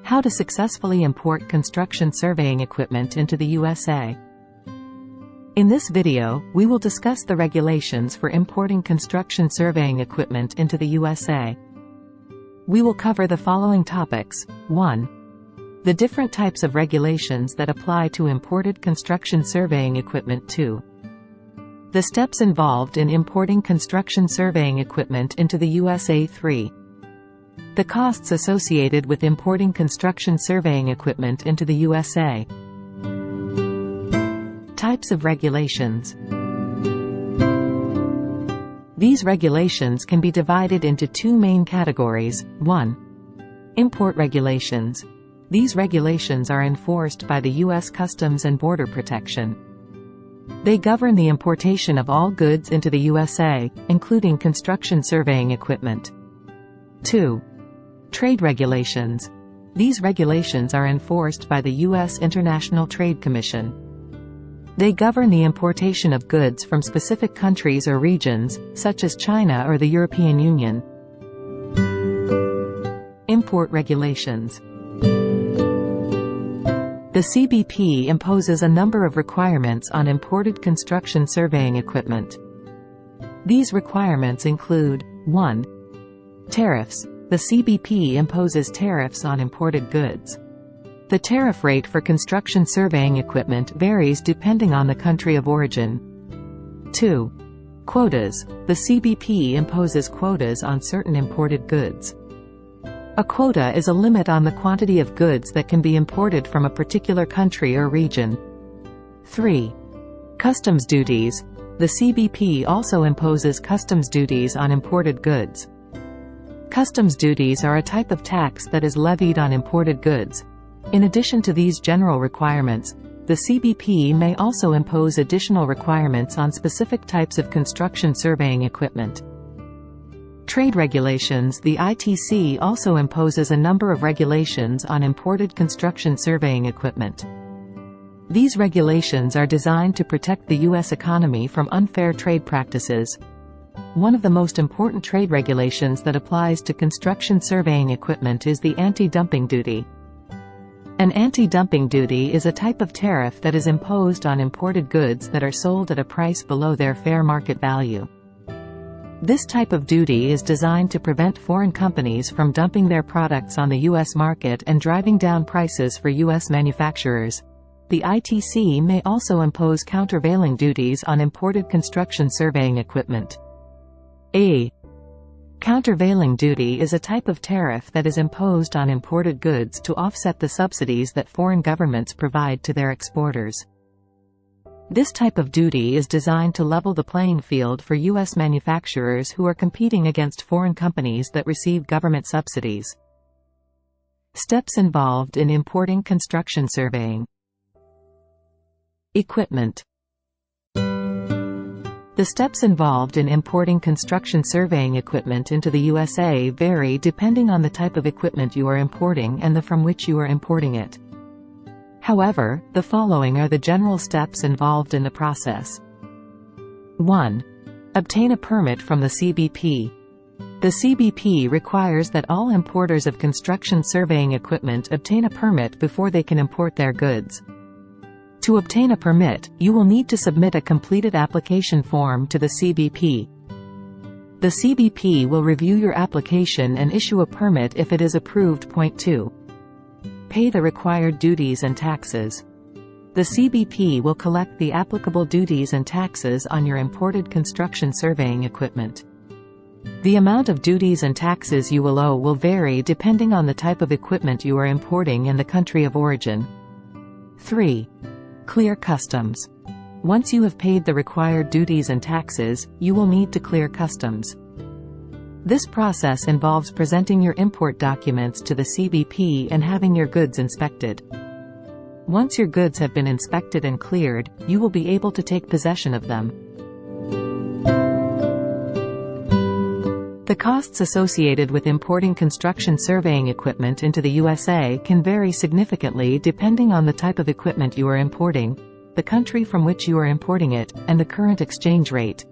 How to successfully import construction surveying equipment into the USA. In this video, we will discuss the regulations for importing construction surveying equipment into the USA. We will cover the following topics. 1. The different types of regulations that apply to imported construction surveying equipment. 2. The steps involved in importing construction surveying equipment into the USA. 3. The costs associated with importing construction surveying equipment into the USA. Types of regulations. These regulations can be divided into two main categories. 1. Import regulations. These regulations are enforced by the U.S. Customs and Border Protection. They govern the importation of all goods into the USA, including construction surveying equipment. 2. Trade regulations. These regulations are enforced by the U.S. International Trade Commission. They govern the importation of goods from specific countries or regions, such as China or the European Union. Import regulations. The CBP imposes a number of requirements on imported construction surveying equipment. These requirements include: 1. Tariffs. The CBP imposes tariffs on imported goods. The tariff rate for construction surveying equipment varies depending on the country of origin. 2. Quotas. The CBP imposes quotas on certain imported goods. A quota is a limit on the quantity of goods that can be imported from a particular country or region. 3. Customs duties. The CBP also imposes customs duties on imported goods. Customs duties are a type of tax that is levied on imported goods. In addition to these general requirements, the CBP may also impose additional requirements on specific types of construction surveying equipment. Trade regulations. The ITC also imposes a number of regulations on imported construction surveying equipment. These regulations are designed to protect the U.S. economy from unfair trade practices. One of the most important trade regulations that applies to construction surveying equipment is the anti-dumping duty. An anti-dumping duty is a type of tariff that is imposed on imported goods that are sold at a price below their fair market value. This type of duty is designed to prevent foreign companies from dumping their products on the U.S. market and driving down prices for U.S. manufacturers. The ITC may also impose countervailing duties on imported construction surveying equipment. A countervailing duty is a type of tariff that is imposed on imported goods to offset the subsidies that foreign governments provide to their exporters. This type of duty is designed to level the playing field for U.S. manufacturers who are competing against foreign companies that receive government subsidies. Steps involved in importing construction surveying equipment. The steps involved in importing construction surveying equipment into the USA vary depending on the type of equipment you are importing and the from which you are importing it. However, the following are the general steps involved in the process. 1. Obtain a permit from the CBP. The CBP requires that all importers of construction surveying equipment obtain a permit before they can import their goods. To obtain a permit, you will need to submit a completed application form to the CBP. The CBP will review your application and issue a permit if it is approved. 2. Pay the required duties and taxes. The CBP will collect the applicable duties and taxes on your imported construction surveying equipment. The amount of duties and taxes you will owe will vary depending on the type of equipment you are importing and the country of origin. 3. Clear customs. Once you have paid the required duties and taxes, you will need to clear customs. This process involves presenting your import documents to the CBP and having your goods inspected. Once your goods have been inspected and cleared, you will be able to take possession of them. The costs associated with importing construction surveying equipment into the USA can vary significantly depending on the type of equipment you are importing, the country from which you are importing it, and the current exchange rate.